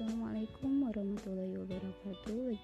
Assalamualaikum warahmatullahi wabarakatuh.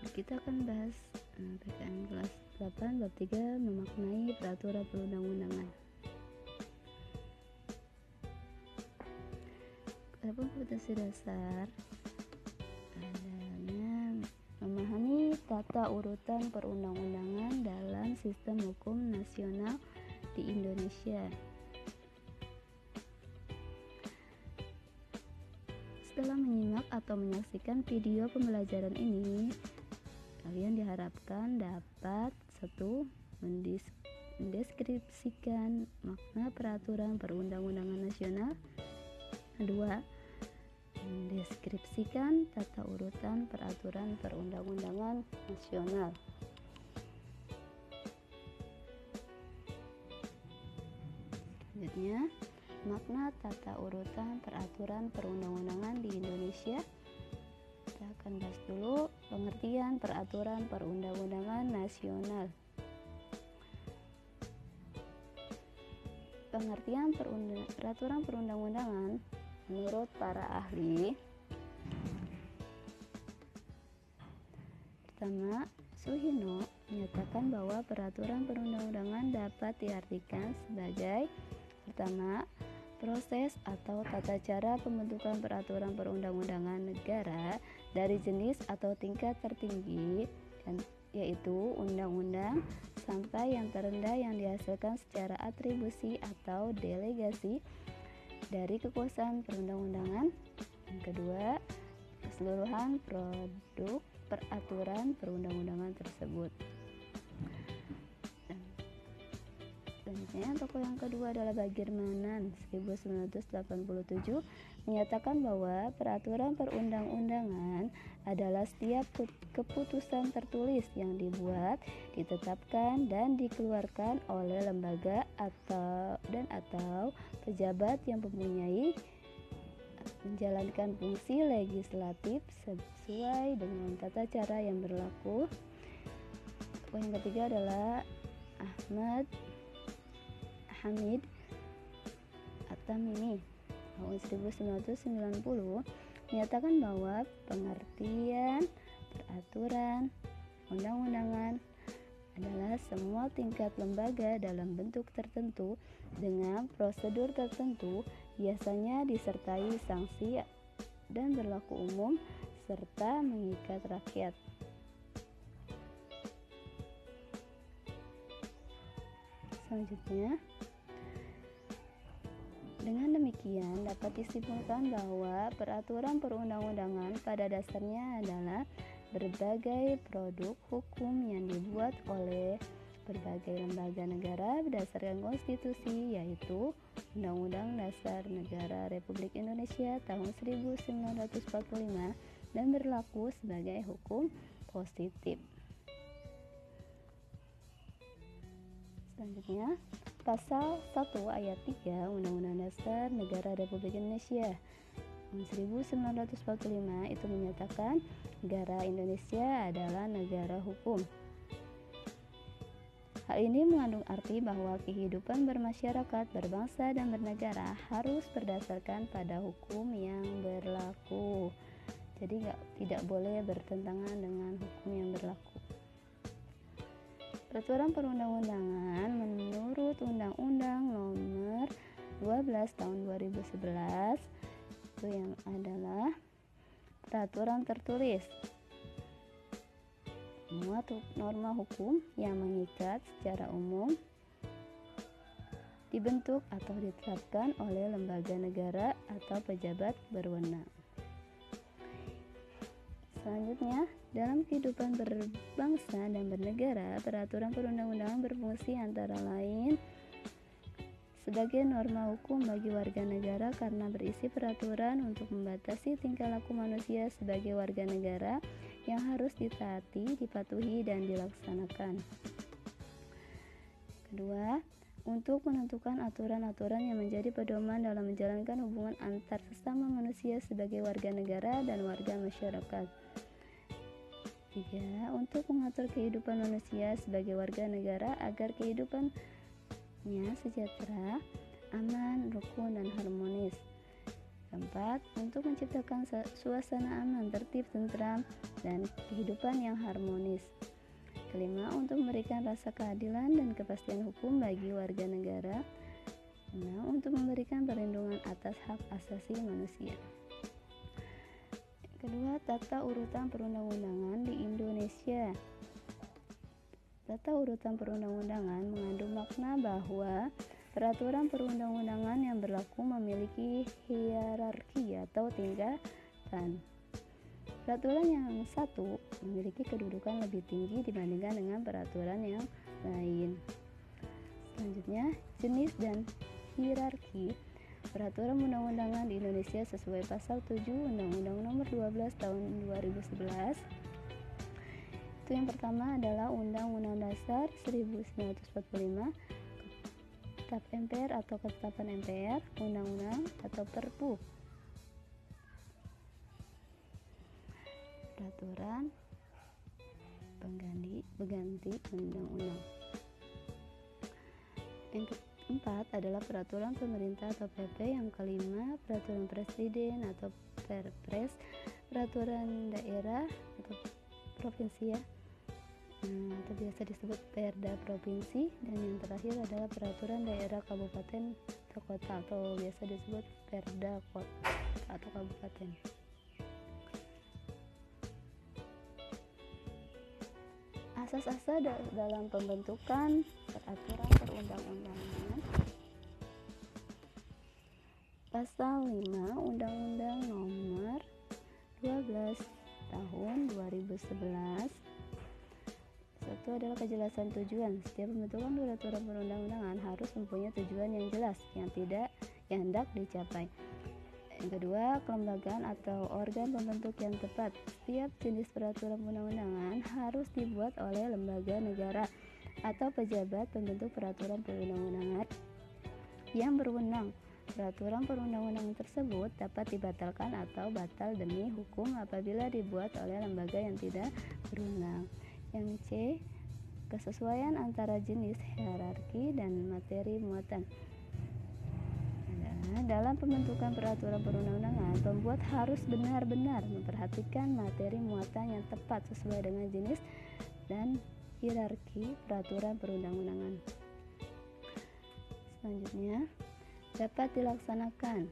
Kita akan bahas PKN kelas 8 bab 3 memaknai peraturan perundang-undangan. Adapun kompetensi dasar adanya memahami tata urutan perundang-undangan dalam sistem hukum nasional di Indonesia. Setelah menyimak atau menyaksikan video pembelajaran ini, kalian diharapkan dapat 1. Mendeskripsikan makna peraturan perundang-undangan nasional. 2. Mendeskripsikan tata urutan peraturan perundang-undangan nasional. Selanjutnya, makna tata urutan peraturan perundang-undangan di Indonesia. Kita akan bahas dulu pengertian peraturan perundang-undangan nasional. Pengertian peraturan perundang-undangan menurut para ahli. Pertama, Suhino menyatakan bahwa peraturan perundang-undangan dapat diartikan sebagai: pertama, proses atau tata cara pembentukan peraturan perundang-undangan negara dari jenis atau tingkat tertinggi, yaitu undang-undang, sampai yang terendah yang dihasilkan secara atribusi atau delegasi dari kekuasaan perundang-undangan. Yang kedua, keseluruhan produk peraturan perundang-undangan tersebut. Selanjutnya, tokoh yang kedua adalah Bagirmanan 1987 menyatakan bahwa peraturan perundang-undangan adalah setiap keputusan tertulis yang dibuat, ditetapkan, dan dikeluarkan oleh lembaga atau pejabat yang mempunyai menjalankan fungsi legislatif sesuai dengan tata cara yang berlaku. Tokoh yang ketiga adalah Ahmad Hamid At-Tamimi tahun 1990 menyatakan bahwa pengertian peraturan undang-undangan adalah semua tingkat lembaga dalam bentuk tertentu dengan prosedur tertentu, biasanya disertai sanksi dan berlaku umum serta mengikat rakyat. Selanjutnya, dengan demikian dapat disimpulkan bahwa peraturan perundang-undangan pada dasarnya adalah berbagai produk hukum yang dibuat oleh berbagai lembaga negara berdasarkan konstitusi, yaitu Undang-Undang Dasar Negara Republik Indonesia tahun 1945 dan berlaku sebagai hukum positif. Selanjutnya, Pasal 1 ayat 3 Undang-Undang Dasar Negara Republik Indonesia tahun 1945 itu menyatakan negara Indonesia adalah negara hukum. Hal ini mengandung arti bahwa kehidupan bermasyarakat, berbangsa, dan bernegara harus berdasarkan pada hukum yang berlaku. Jadi tidak boleh bertentangan dengan hukum yang berlaku. Peraturan perundang-undangan menurut Undang-Undang Nomor 12 Tahun 2011 itu yang adalah peraturan tertulis, muat norma hukum yang mengikat secara umum, dibentuk atau ditetapkan oleh lembaga negara atau pejabat berwenang. Selanjutnya, dalam kehidupan berbangsa dan bernegara, peraturan perundang-undangan berfungsi antara lain sebagai norma hukum bagi warga negara karena berisi peraturan untuk membatasi tingkah laku manusia sebagai warga negara yang harus ditaati, dipatuhi, dan dilaksanakan. Kedua, untuk menentukan aturan-aturan yang menjadi pedoman dalam menjalankan hubungan antar sesama manusia sebagai warga negara dan warga masyarakat. 3. Untuk mengatur kehidupan manusia sebagai warga negara agar kehidupannya sejahtera, aman, rukun, dan harmonis. 4. Keempat, untuk menciptakan suasana aman, tertib, tentram, dan kehidupan yang harmonis. Kelima, untuk memberikan rasa keadilan dan kepastian hukum bagi warga negara. Enam, untuk memberikan perlindungan atas hak asasi manusia. Kedua, tata urutan perundang-undangan di Indonesia. Tata urutan perundang-undangan mengandung makna bahwa peraturan perundang-undangan yang berlaku memiliki hierarki atau tingkatan. Peraturan yang satu memiliki kedudukan lebih tinggi dibandingkan dengan peraturan yang lain. Selanjutnya, jenis dan hierarki peraturan undang-undangan di Indonesia sesuai pasal 7 Undang-Undang Nomor 12 Tahun 2011. Itu yang pertama adalah Undang-Undang Dasar 1945, Tap MPR atau Ketetapan MPR, Undang-Undang atau Perpu. Peraturan pengganti undang-undang. Yang keempat adalah peraturan pemerintah atau PP. Yang kelima, peraturan presiden atau Perpres, peraturan daerah atau provinsi atau biasa disebut Perda provinsi, dan yang terakhir adalah peraturan daerah kabupaten atau kota atau biasa disebut Perda kota atau kabupaten. Asas-asas dalam pembentukan peraturan perundang-undangan. Pasal 5 Undang-Undang Nomor 12 Tahun 2011. Satu adalah kejelasan tujuan. Setiap pembentukan peraturan perundang-undangan harus mempunyai tujuan yang jelas yang hendak dicapai. Yang kedua, kelembagaan atau organ pembentuk yang tepat. Setiap jenis peraturan perundang-undangan harus dibuat oleh lembaga negara atau pejabat pembentuk peraturan perundang-undangan yang berwenang. Peraturan perundang-undangan tersebut dapat dibatalkan atau batal demi hukum apabila dibuat oleh lembaga yang tidak berwenang. Yang C, kesesuaian antara jenis, hierarki, dan materi muatan. Dalam pembentukan peraturan perundang-undangan, pembuat harus benar-benar memperhatikan materi muatan yang tepat sesuai dengan jenis dan hierarki peraturan perundang-undangan. Selanjutnya, dapat dilaksanakan.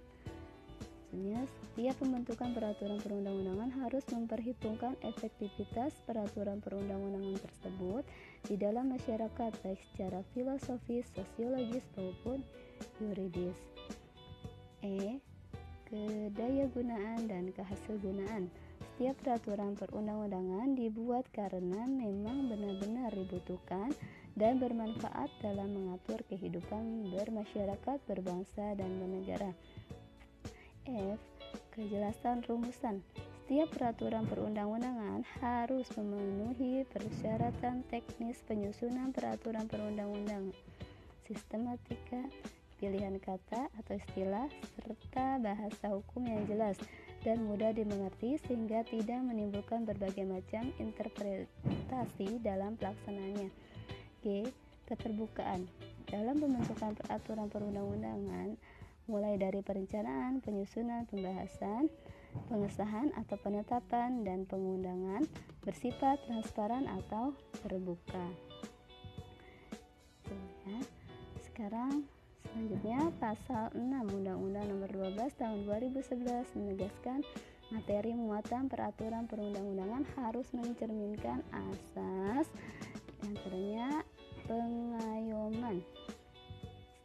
Setiap pembentukan peraturan perundang-undangan harus memperhitungkan efektivitas peraturan perundang-undangan tersebut di dalam masyarakat, baik secara filosofis, sosiologis, maupun yuridis. E. Kedayagunaan dan kehasilgunaan. Setiap peraturan perundang-undangan dibuat karena memang benar-benar dibutuhkan dan bermanfaat dalam mengatur kehidupan bermasyarakat, berbangsa, dan bernegara. F. Kejelasan rumusan. Setiap peraturan perundang-undangan harus memenuhi persyaratan teknis penyusunan peraturan perundang-undangan, sistematika, pilihan kata atau istilah, serta bahasa hukum yang jelas dan mudah dimengerti sehingga tidak menimbulkan berbagai macam interpretasi dalam pelaksanaannya. G. Keterbukaan. Dalam pembentukan peraturan perundang-undangan, mulai dari perencanaan, penyusunan, pembahasan, pengesahan atau penetapan, dan pengundangan, bersifat transparan atau terbuka. Sekarang selanjutnya pasal 6 Undang-Undang Nomor 12 Tahun 2011 menegaskan materi muatan peraturan perundang-undangan harus mencerminkan asas, antaranya pengayoman.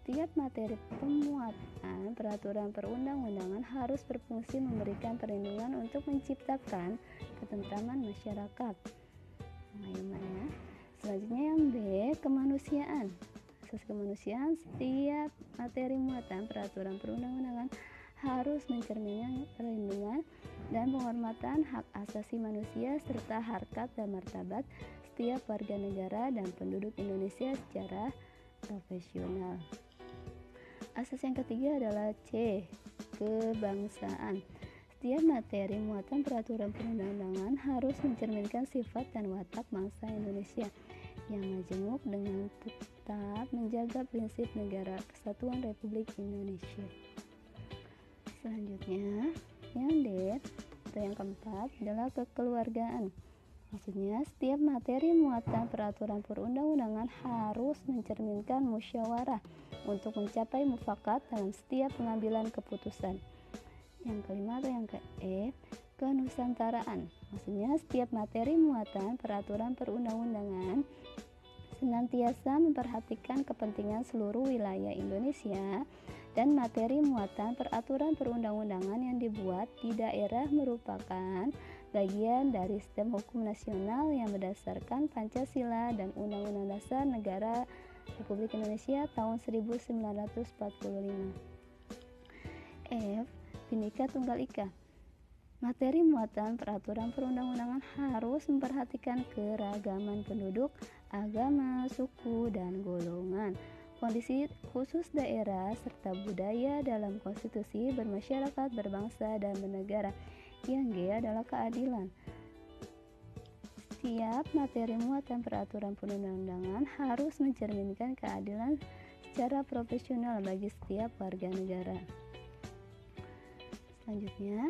Setiap materi pemuatan peraturan perundang-undangan harus berfungsi memberikan perlindungan untuk menciptakan ketentraman masyarakat. Pengayomannya. Selanjutnya yang B, kemanusiaan. Asas kemanusiaan. Setiap materi muatan peraturan perundang-undangan harus mencerminkan perlindungan dan penghormatan hak asasi manusia serta harkat dan martabat setiap warga negara dan penduduk Indonesia secara profesional. Asas yang ketiga adalah C, kebangsaan. Setiap materi muatan peraturan perundang-undangan harus mencerminkan sifat dan watak bangsa Indonesia yang majemuk dengan tetap menjaga prinsip negara kesatuan Republik Indonesia. Selanjutnya, yang D atau yang keempat adalah kekeluargaan. Maksudnya, setiap materi muatan peraturan perundang-undangan harus mencerminkan musyawarah untuk mencapai mufakat dalam setiap pengambilan keputusan. Yang kelima atau yang ke-E, kenusantaraan. Maksudnya, setiap materi muatan peraturan perundang-undangan senantiasa memperhatikan kepentingan seluruh wilayah Indonesia, dan materi muatan peraturan perundang-undangan yang dibuat di daerah merupakan bagian dari sistem hukum nasional yang berdasarkan Pancasila dan Undang-Undang Dasar Negara Republik Indonesia tahun 1945. F. Bhinneka Tunggal Ika. Materi muatan peraturan perundang-undangan harus memperhatikan keragaman penduduk, agama, suku, dan golongan, kondisi khusus daerah, serta budaya dalam konstitusi bermasyarakat, berbangsa, dan bernegara. Yang G adalah keadilan. Setiap materi muatan peraturan perundang-undangan harus mencerminkan keadilan secara profesional bagi setiap warga negara. Selanjutnya,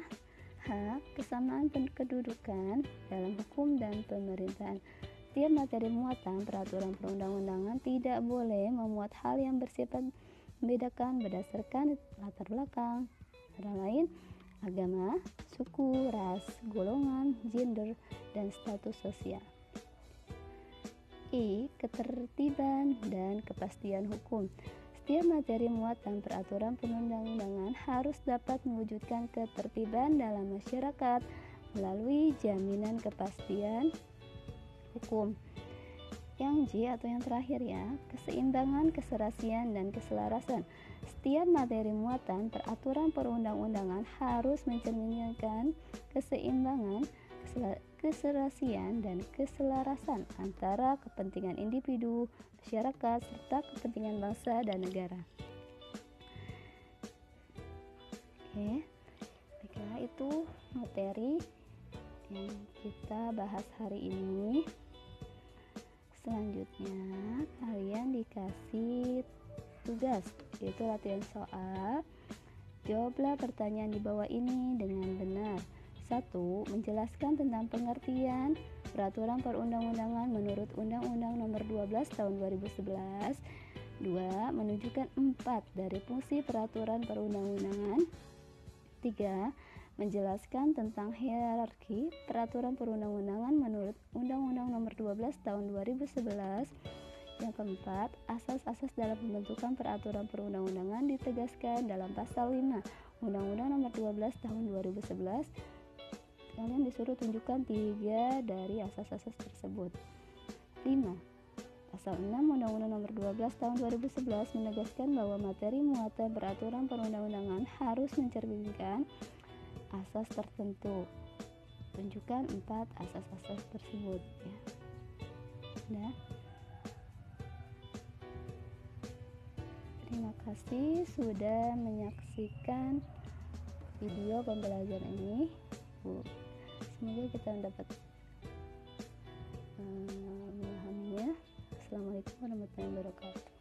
H. Kesamaan kedudukan dalam hukum dan pemerintahan. Setiap materi muatan peraturan perundang-undangan tidak boleh memuat hal yang bersifat membedakan berdasarkan latar belakang, antara lain agama, suku, ras, golongan, gender, dan status sosial. I. Ketertiban dan kepastian hukum. Setiap materi muatan peraturan perundang-undangan harus dapat mewujudkan ketertiban dalam masyarakat melalui jaminan kepastian hukum. Yang J atau yang terakhir ya, keseimbangan, keserasian, dan keselarasan. Setiap materi muatan peraturan perundang-undangan harus mencerminkan keseimbangan, keserasian, dan keselarasan antara kepentingan individu, masyarakat, serta kepentingan bangsa dan negara. Oke, baiklah, itu materi yang kita bahas hari ini. Selanjutnya, kalian dikasih tugas, yaitu latihan soal. Jawablah pertanyaan di bawah ini dengan benar. 1. Menjelaskan tentang pengertian peraturan perundang-undangan menurut Undang-Undang Nomor 12 Tahun 2011. 2. Menunjukkan 4 dari fungsi peraturan perundang-undangan. 3. Menjelaskan tentang hierarki peraturan perundang-undangan menurut Undang-Undang Nomor 12 Tahun 2011. Yang keempat, asas-asas dalam pembentukan peraturan perundang-undangan ditegaskan dalam pasal 5 Undang-Undang Nomor 12 Tahun 2011. Kalian disuruh tunjukkan 3 dari asas-asas tersebut. 5. Pasal 6 Undang-Undang Nomor 12 Tahun 2011 menegaskan bahwa materi muatan peraturan perundang-undangan harus mencerminkan asas tertentu. Tunjukkan 4 asas-asas tersebut ya. Nah, terima kasih sudah menyaksikan video pembelajaran ini. Semoga kita dapat memahaminya. Assalamualaikum warahmatullahi wabarakatuh.